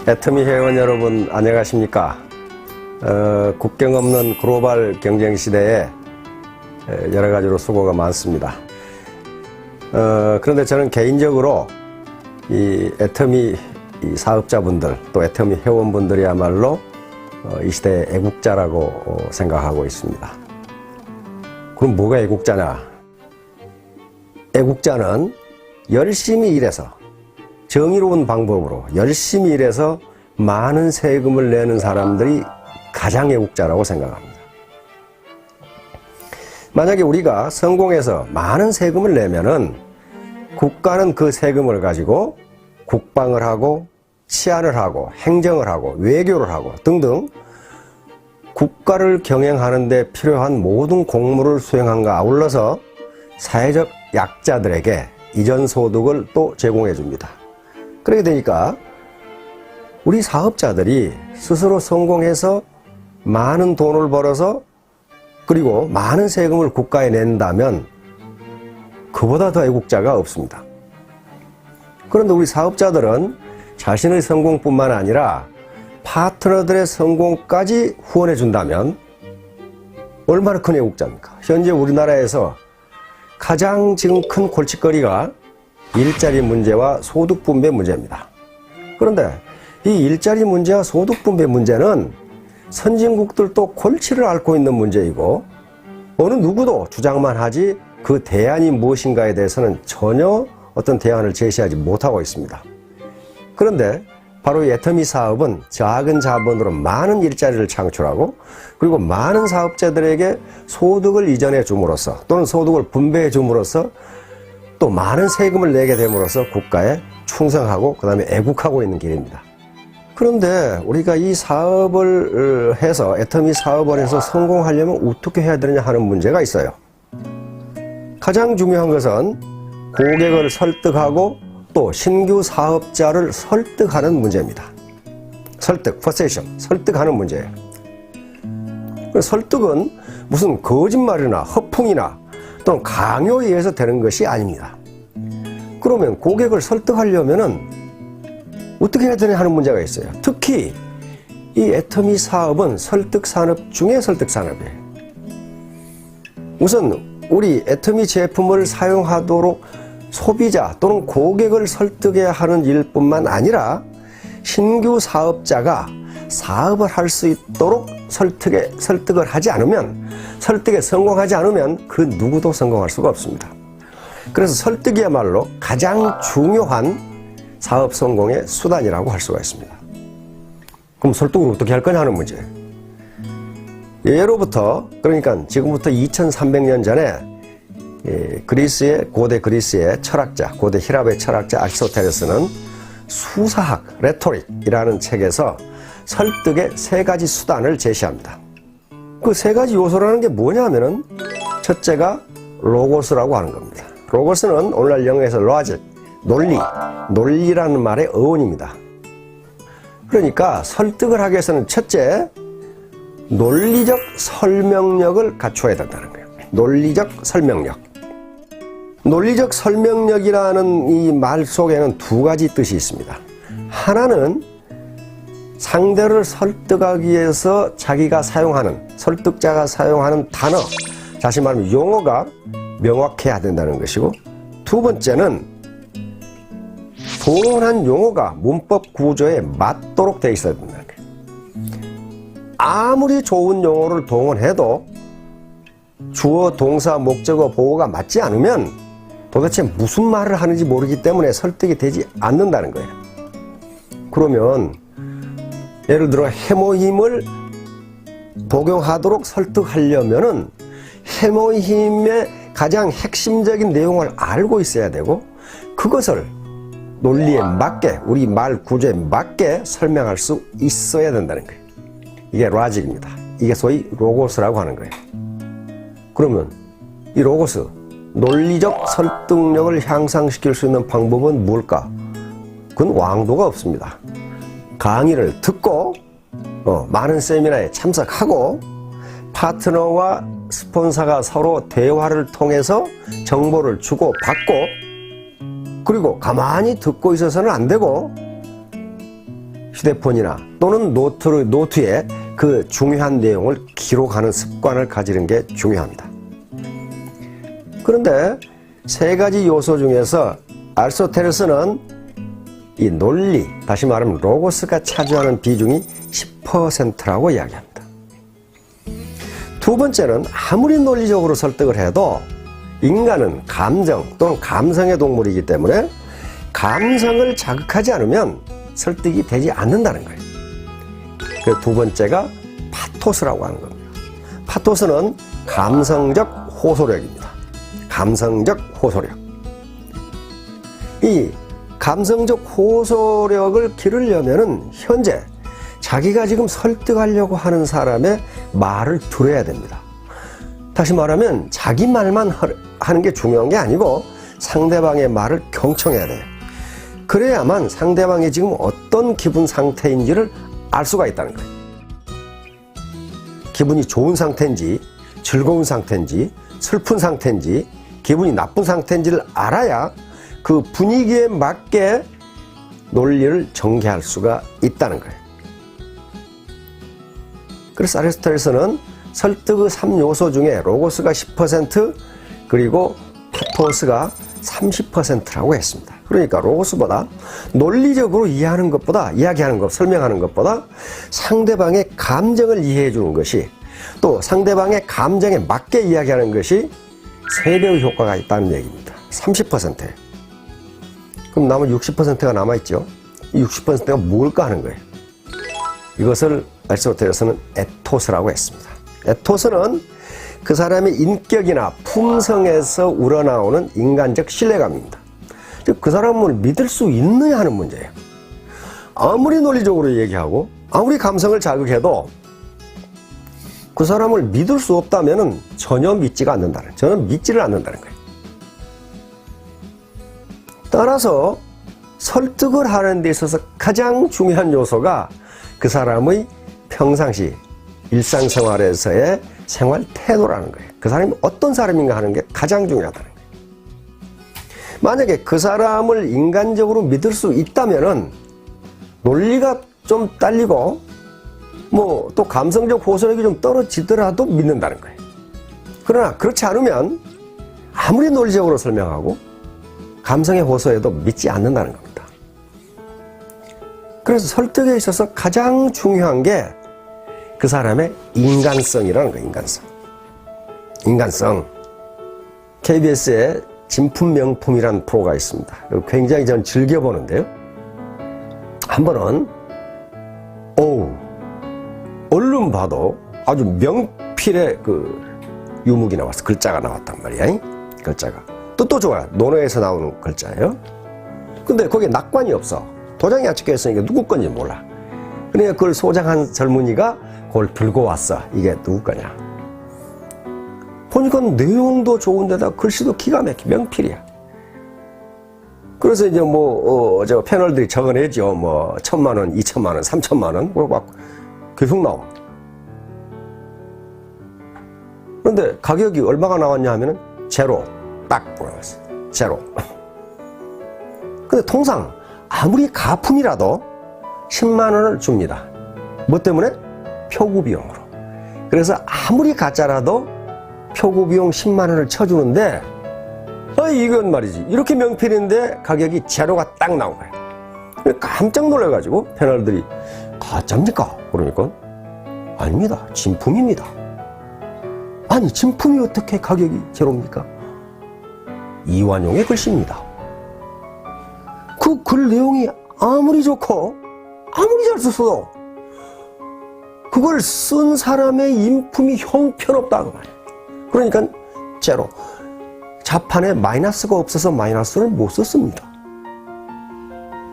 애터미 회원 여러분 안녕하십니까? 국경 없는 글로벌 경쟁 시대에 여러 가지로 수고가 많습니다. 그런데 저는 개인적으로 이 애터미 사업자분들 또 애터미 회원분들이야말로 이 시대의 애국자라고 생각하고 있습니다. 그럼 뭐가 애국자냐? 애국자는 열심히 일해서 정의로운 방법으로 열심히 일해서 많은 세금을 내는 사람들이 가장 애국자라고 생각합니다. 만약에 우리가 성공해서 많은 세금을 내면은 국가는 그 세금을 가지고 국방을 하고 치안을 하고 행정을 하고 외교를 하고 등등 국가를 경영하는 데 필요한 모든 공무를 수행함과 아울러서 사회적 약자들에게 이전 소득을 또 제공해 줍니다. 그렇게 되니까 우리 사업자들이 스스로 성공해서 많은 돈을 벌어서 그리고 많은 세금을 국가에 낸다면 그보다 더 애국자가 없습니다. 그런데 우리 사업자들은 자신의 성공뿐만 아니라 파트너들의 성공까지 후원해 준다면 얼마나 큰 애국자입니까? 현재 우리나라에서 가장 지금 큰 골칫거리가 일자리 문제와 소득 분배 문제입니다. 그런데 이 일자리 문제와 소득 분배 문제는 선진국들도 골치를 앓고 있는 문제이고 어느 누구도 주장만 하지 그 대안이 무엇인가에 대해서는 전혀 어떤 대안을 제시하지 못하고 있습니다. 그런데 바로 이 애터미 사업은 작은 자본으로 많은 일자리를 창출하고 그리고 많은 사업자들에게 소득을 이전해 줌으로써 또는 소득을 분배해 줌으로써 또 많은 세금을 내게 됨으로써 국가에 충성하고 그 다음에 애국하고 있는 길입니다. 그런데 우리가 이 사업을 해서 애터미 사업을 해서 성공하려면 어떻게 해야 되느냐 하는 문제가 있어요. 가장 중요한 것은 고객을 설득하고 또 신규 사업자를 설득하는 문제입니다. 설득, 퍼세이션, 설득하는 문제예요. 설득은 무슨 거짓말이나 허풍이나 또는 강요에 의해서 되는 것이 아닙니다. 그러면 고객을 설득하려면은 어떻게 해야 되냐 하는 문제가 있어요. 특히 이 애터미 사업은 설득 산업 중에 설득 산업이에요. 우선 우리 애터미 제품을 사용하도록 소비자 또는 고객을 설득해야 하는 일뿐만 아니라 신규 사업자가 사업을 할 수 있도록 설득을 하지 않으면 설득에 성공하지 않으면 그 누구도 성공할 수가 없습니다. 그래서 설득이야말로 가장 중요한 사업 성공의 수단이라고 할 수가 있습니다. 그럼 설득을 어떻게 할 거냐 하는 문제. 예로부터 그러니까 지금부터 2300년 전에 고대 그리스의 철학자, 고대 히랍의 철학자 아리스토텔레스는 수사학, 레토릭이라는 책에서 설득의 세 가지 수단을 제시합니다. 그 세 가지 요소라는 게 뭐냐면은 첫째가 로고스라고 하는 겁니다. 로고스는 오늘날 영어에서 로직, 논리라는 말의 어원입니다. 그러니까 설득을 하기 위해서는 첫째, 논리적 설명력을 갖춰야 된다는 거예요. 논리적 설명력. 논리적 설명력이라는 이 말 속에는 두 가지 뜻이 있습니다. 하나는 상대를 설득하기 위해서 자기가 사용하는, 설득자가 사용하는 단어, 다시 말하면 용어가 명확해야 된다는 것이고, 두 번째는 동원한 용어가 문법 구조에 맞도록 되어 있어야 된다는 거예요. 아무리 좋은 용어를 동원해도 주어, 동사, 목적어, 보어가 맞지 않으면 도대체 무슨 말을 하는지 모르기 때문에 설득이 되지 않는다는 거예요. 그러면 예를 들어 해모힘을 복용하도록 설득하려면은 해모힘의 가장 핵심적인 내용을 알고 있어야 되고 그것을 논리에 맞게 우리 말 구조에 맞게 설명할 수 있어야 된다는 거예요. 이게 로직입니다. 이게 소위 로고스라고 하는 거예요. 그러면 이 로고스, 논리적 설득력을 향상시킬 수 있는 방법은 뭘까? 그건 왕도가 없습니다. 강의를 듣고 많은 세미나에 참석하고 파트너와 스폰서가 서로 대화를 통해서 정보를 주고받고 그리고 가만히 듣고 있어서는 안 되고 휴대폰이나 또는 노트에 그 중요한 내용을 기록하는 습관을 가지는 게 중요합니다. 그런데 세 가지 요소 중에서 아리스토텔레스는 이 논리, 다시 말하면 로고스가 차지하는 비중이 10%라고 이야기합니다. 두 번째는 아무리 논리적으로 설득을 해도 인간은 감정 또는 감성의 동물이기 때문에 감성을 자극하지 않으면 설득이 되지 않는다는 거예요. 그 두 번째가 파토스라고 하는 겁니다. 파토스는 감성적 호소력입니다. 감성적 호소력. 이 감성적 호소력을 기르려면은 현재 자기가 지금 설득하려고 하는 사람의 말을 들어야 됩니다. 다시 말하면 자기 말만 하는 게 중요한 게 아니고 상대방의 말을 경청해야 돼요. 그래야만 상대방이 지금 어떤 기분 상태인지를 알 수가 있다는 거예요. 기분이 좋은 상태인지 즐거운 상태인지 슬픈 상태인지 기분이 나쁜 상태인지를 알아야 그 분위기에 맞게 논리를 전개할 수가 있다는 거예요. 그래서 아리스토텔레스는 설득의 3요소 중에 로고스가 10% 그리고 파토스가 30%라고 했습니다. 그러니까 로고스보다 논리적으로 이야기하는 것, 설명하는 것보다 상대방의 감정을 이해해 주는 것이 또 상대방의 감정에 맞게 이야기하는 것이 3배의 효과가 있다는 얘기입니다. 30%. 그럼 남은 60%가 남아있죠. 이 60%가 뭘까 하는 거예요. 이것을 아리스토텔레스는 에토스라고 했습니다. 에토스는 그 사람의 인격이나 품성에서 우러나오는 인간적 신뢰감입니다. 즉, 그 사람을 믿을 수 있느냐 하는 문제예요. 아무리 논리적으로 얘기하고 아무리 감성을 자극해도 그 사람을 믿을 수 없다면 전혀 믿지를 않는다는 거예요. 따라서 설득을 하는 데 있어서 가장 중요한 요소가 그 사람의 평상시 일상생활에서의 생활 태도라는 거예요. 그 사람이 어떤 사람인가 하는 게 가장 중요하다는 거예요. 만약에 그 사람을 인간적으로 믿을 수 있다면은 논리가 좀 딸리고 뭐 또 감성적 호소력이 좀 떨어지더라도 믿는다는 거예요. 그러나 그렇지 않으면 아무리 논리적으로 설명하고 감성의 호소에도 믿지 않는다는 겁니다. 그래서 설득에 있어서 가장 중요한 게 그 사람의 인간성이라는 거예요. 인간성. KBS에 진품명품이라는 프로가 있습니다. 굉장히 저는 즐겨보는데요. 한 번은 얼른 봐도 아주 명필의 그 유목이 나왔어. 글자가 나왔단 말이야. 글자가. 뜻도 좋아요. 논어에서 나오는 글자예요. 근데 거기에 낙관이 없어. 도장이 안 찍혀있으니까 누구 건지 몰라. 그러니까 그걸 소장한 젊은이가 그걸 들고 왔어. 이게 누구 거냐. 보니까 내용도 좋은데다 글씨도 기가 막혀. 명필이야. 그래서 이제 저 패널들이 적어내죠. 1,000만원, 2,000만원, 3,000만원. 막 계속 나와. 그런데 가격이 얼마가 나왔냐 하면은 제로. 딱 나왔어. 제로. 근데 통상 아무리 가품이라도 10만원을 줍니다. 뭐 때문에? 표구 비용으로. 그래서 아무리 가짜라도 표구 비용 10만원을 쳐주는데 이건 말이지. 이렇게 명필인데 가격이 제로가 딱 나온 거예요. 깜짝 놀라가지고 패널들이 가짜입니까? 그러니까 아닙니다. 진품입니다. 아니 진품이 어떻게 가격이 제로입니까? 이완용의 글씨입니다. 그 글 내용이 아무리 좋고 아무리 잘 썼어도 그걸 쓴 사람의 인품이 형편없다는 말이에요. 그러니까 제로. 자판에 마이너스가 없어서 마이너스를 못 썼습니다.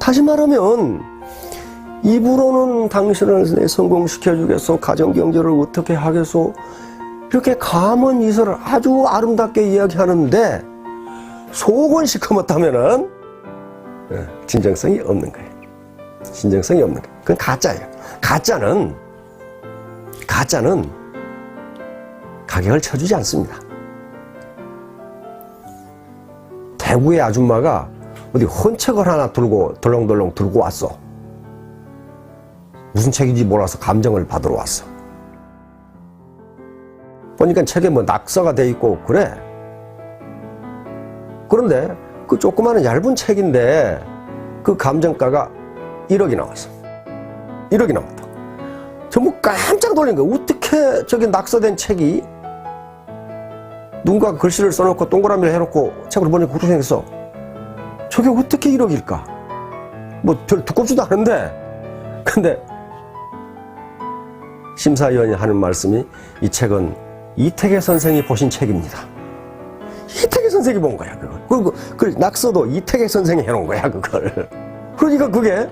다시 말하면 입으로는 당신을 성공시켜주겠소, 가정경제를 어떻게 하겠소, 이렇게 감언 이설을 아주 아름답게 이야기하는데 속은 시커멓다면은 진정성이 없는 거예요. 진정성이 없는 거예요. 그건 가짜예요. 가짜는 가격을 쳐주지 않습니다. 대구의 아줌마가 어디 헌책을 하나 들고 덜렁덜렁 들고 왔어. 무슨 책인지 몰라서 감정을 받으러 왔어. 보니까 책에 뭐 낙서가 돼 있고 그래. 그런데 그 조그마한 얇은 책인데 그 감정가가 1억이 나왔어. 1억이 나왔다. 전부 깜짝 놀란 거야. 어떻게 저기 낙서된 책이 누군가 글씨를 써놓고 동그라미를 해놓고 책으로 보니까 그렇게 생겼어. 저게 어떻게 1억일까? 뭐 별 두껍지도 않은데. 근데 심사위원이 하는 말씀이 이 책은 이태계 선생이 보신 책입니다. 이태계 선생이 본 거야, 그걸. 그리고 그 낙서도 이태계 선생이 해놓은 거야, 그걸. 그러니까 그게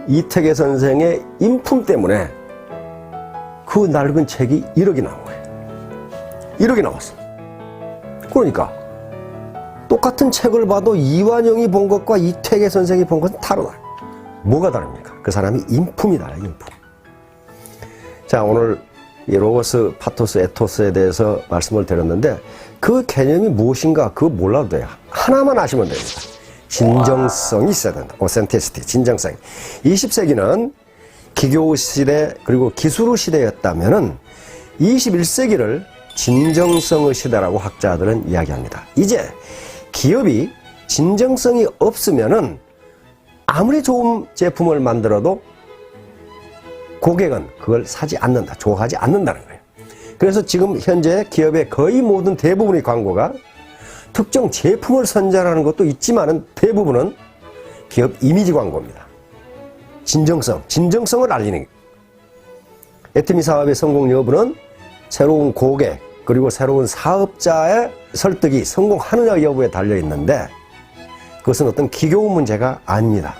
이태계 선생의 인품 때문에 그 낡은 책이 1억이 나온 거예요. 1억이 나왔어. 그러니까 똑같은 책을 봐도 이완용이 본 것과 이태계 선생이 본 것은 다르다. 뭐가 다릅니까? 그 사람이 인품이 달라요, 인품. 자, 오늘 이 로고스, 파토스, 에토스에 대해서 말씀을 드렸는데 그 개념이 무엇인가 그거 몰라도 돼요. 하나만 아시면 됩니다. 진정성이 있어야 된다. 오센티시티, 진정성. 20세기는 기교 시대 그리고 기술 시대였다면은 21세기를 진정성의 시대라고 학자들은 이야기합니다. 이제 기업이 진정성이 없으면은 아무리 좋은 제품을 만들어도 고객은 그걸 사지 않는다, 좋아하지 않는다는 거예요. 그래서 지금 현재 기업의 거의 모든 대부분의 광고가 특정 제품을 선전하는 것도 있지만은 대부분은 기업 이미지 광고입니다. 진정성을 알리는 거예요. 애터미 사업의 성공 여부는 새로운 고객 그리고 새로운 사업자의 설득이 성공하느냐 여부에 달려 있는데 그것은 어떤 기교 문제가 아닙니다.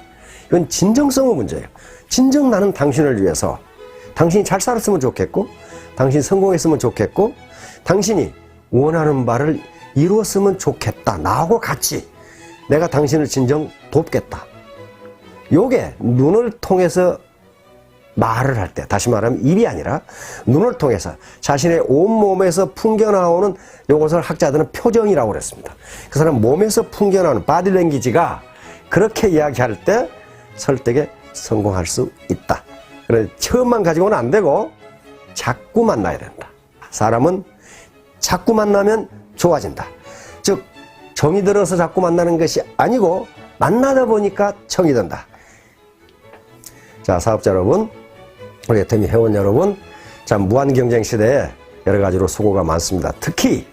이건 진정성의 문제예요. 진정 나는 당신을 위해서 당신이 잘 살았으면 좋겠고 당신이 성공했으면 좋겠고 당신이 원하는 바를 이루었으면 좋겠다. 나하고 같이 내가 당신을 진정 돕겠다. 요게 눈을 통해서 말을 할 때, 다시 말하면 입이 아니라 눈을 통해서 자신의 온몸에서 풍겨나오는 요것을 학자들은 표정이라고 그랬습니다. 그 사람 몸에서 풍겨나오는 바디랭귀지가 그렇게 이야기할 때 설득에 성공할 수 있다. 그래서 처음만 가지고는 안 되고 자꾸 만나야 된다. 사람은 자꾸 만나면 좋아진다. 즉 정이 들어서 자꾸 만나는 것이 아니고 만나다 보니까 정이 든다. 자, 사업자 여러분, 우리 애터미 회원 여러분, 참 무한경쟁 시대에 여러 가지로 수고가 많습니다. 특히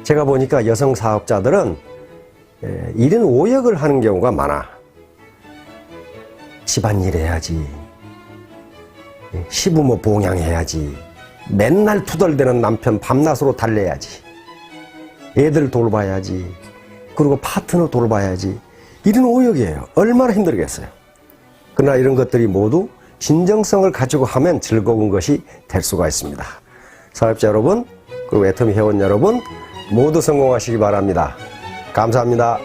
제가 보니까 여성 사업자들은 1인 5역을 하는 경우가 많아. 집안일 해야지, 시부모 봉양해야지, 맨날 투덜대는 남편 밤낮으로 달래야지, 애들 돌봐야지, 그리고 파트너 돌봐야지. 1인 5역이에요. 얼마나 힘들겠어요. 그러나 이런 것들이 모두 진정성을 가지고 하면 즐거운 것이 될 수가 있습니다. 사업자 여러분, 그리고 애터미 회원 여러분 모두 성공하시기 바랍니다. 감사합니다.